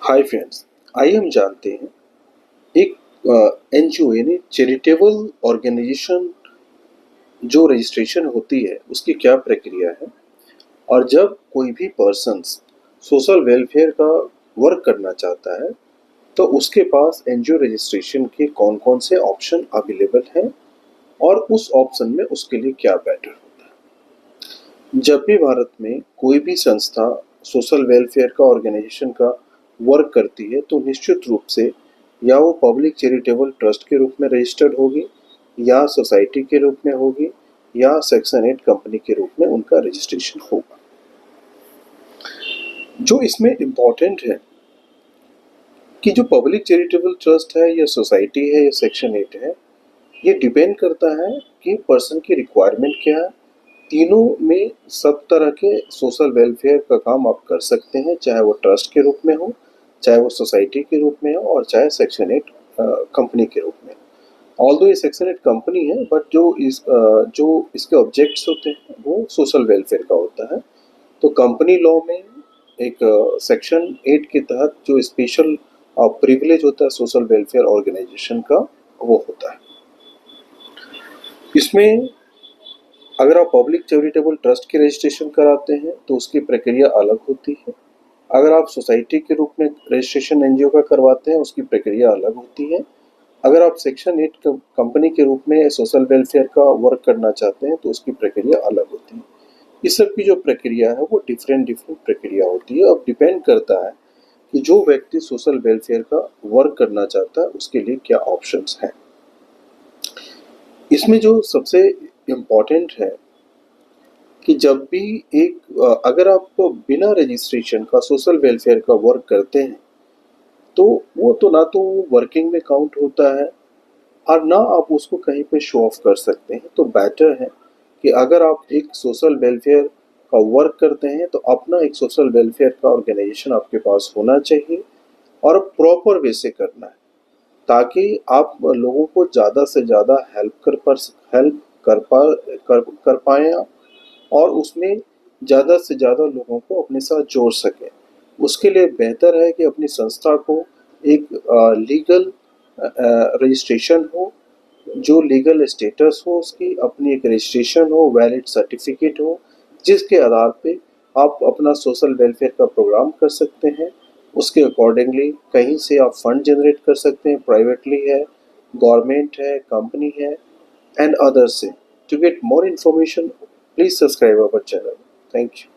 Hi friends, आइए हम जानते हैं एक एनजीओ यानी चैरिटेबल ऑर्गेनाइजेशन जो रजिस्ट्रेशन होती है उसकी क्या प्रक्रिया है। और जब कोई भी पर्सन्स सोशल वेलफेयर का वर्क करना चाहता है तो उसके पास एनजीओ रजिस्ट्रेशन के कौन कौन से ऑप्शन अवेलेबल हैं और उस ऑप्शन में उसके लिए क्या बेटर होता है। जब भी भारत में कोई भी संस्था सोशल वेलफेयर का ऑर्गेनाइजेशन का वर्क करती है तो निश्चित रूप से या वो पब्लिक चैरिटेबल ट्रस्ट के रूप में रजिस्टर्ड होगी या सोसाइटी के रूप में होगी या सेक्शन 8 कंपनी के रूप में उनका रजिस्ट्रेशन होगा। जो इसमें इम्पॉर्टेंट है कि जो पब्लिक चैरिटेबल ट्रस्ट है या सोसाइटी है या सेक्शन 8 है, ये डिपेंड करता है कि पर्सन की रिक्वायरमेंट क्या है। तीनों में सब तरह के सोशल वेलफेयर का काम आप कर सकते हैं, चाहे वो ट्रस्ट के रूप में हो, चाहे वो सोसाइटी के रूप में हो और चाहे सेक्शन 8 कंपनी के रूप में। ऑल्दो ये सेक्शन 8 कंपनी है बट जो इसके ऑब्जेक्ट्स होते हैं वो सोशल वेलफेयर का होता है। तो कंपनी लॉ में एक सेक्शन 8 के तहत जो स्पेशल प्रिविलेज होता है सोशल वेलफेयर ऑर्गेनाइजेशन का, वो होता है। इसमें अगर आप पब्लिक चैरिटेबल ट्रस्ट की रजिस्ट्रेशन कराते हैं तो उसकी प्रक्रिया अलग होती है। अगर आप सोसाइटी के रूप में रजिस्ट्रेशन एनजीओ का करवाते हैं उसकी प्रक्रिया अलग होती है। अगर आप सेक्शन 8 कंपनी के रूप में सोशल वेलफेयर का वर्क करना चाहते हैं तो उसकी प्रक्रिया अलग होती है। इस सब की जो प्रक्रिया है वो डिफरेंट प्रक्रिया होती है। अब डिपेंड करता है कि जो व्यक्ति सोशल वेलफेयर का वर्क करना चाहता है उसके लिए क्या ऑप्शंस हैं। इसमें जो सबसे इम्पॉर्टेंट है कि जब भी अगर आप बिना रजिस्ट्रेशन का सोशल वेलफेयर का वर्क करते हैं तो वो तो ना तो वर्किंग में काउंट होता है और ना आप उसको कहीं पे शो ऑफ कर सकते हैं। तो बेटर है कि अगर आप एक सोशल वेलफेयर का वर्क करते हैं तो अपना एक सोशल वेलफेयर का ऑर्गेनाइजेशन आपके पास होना चाहिए और प्रॉपर वे से करना है ताकि आप लोगों को ज़्यादा से ज़्यादा हेल्प कर पाएँ और उसमें ज़्यादा से ज़्यादा लोगों को अपने साथ जोड़ सकें। उसके लिए बेहतर है कि अपनी संस्था को एक लीगल रजिस्ट्रेशन हो, जो लीगल स्टेटस हो उसकी, अपनी एक रजिस्ट्रेशन हो, वैलिड सर्टिफिकेट हो, जिसके आधार पे आप अपना सोशल वेलफेयर का प्रोग्राम कर सकते हैं। उसके अकॉर्डिंगली कहीं से आप फंड जनरेट कर सकते हैं, प्राइवेटली है, गवर्नमेंट है, कंपनी है and others say. To get more information, please subscribe our channel. Thank you.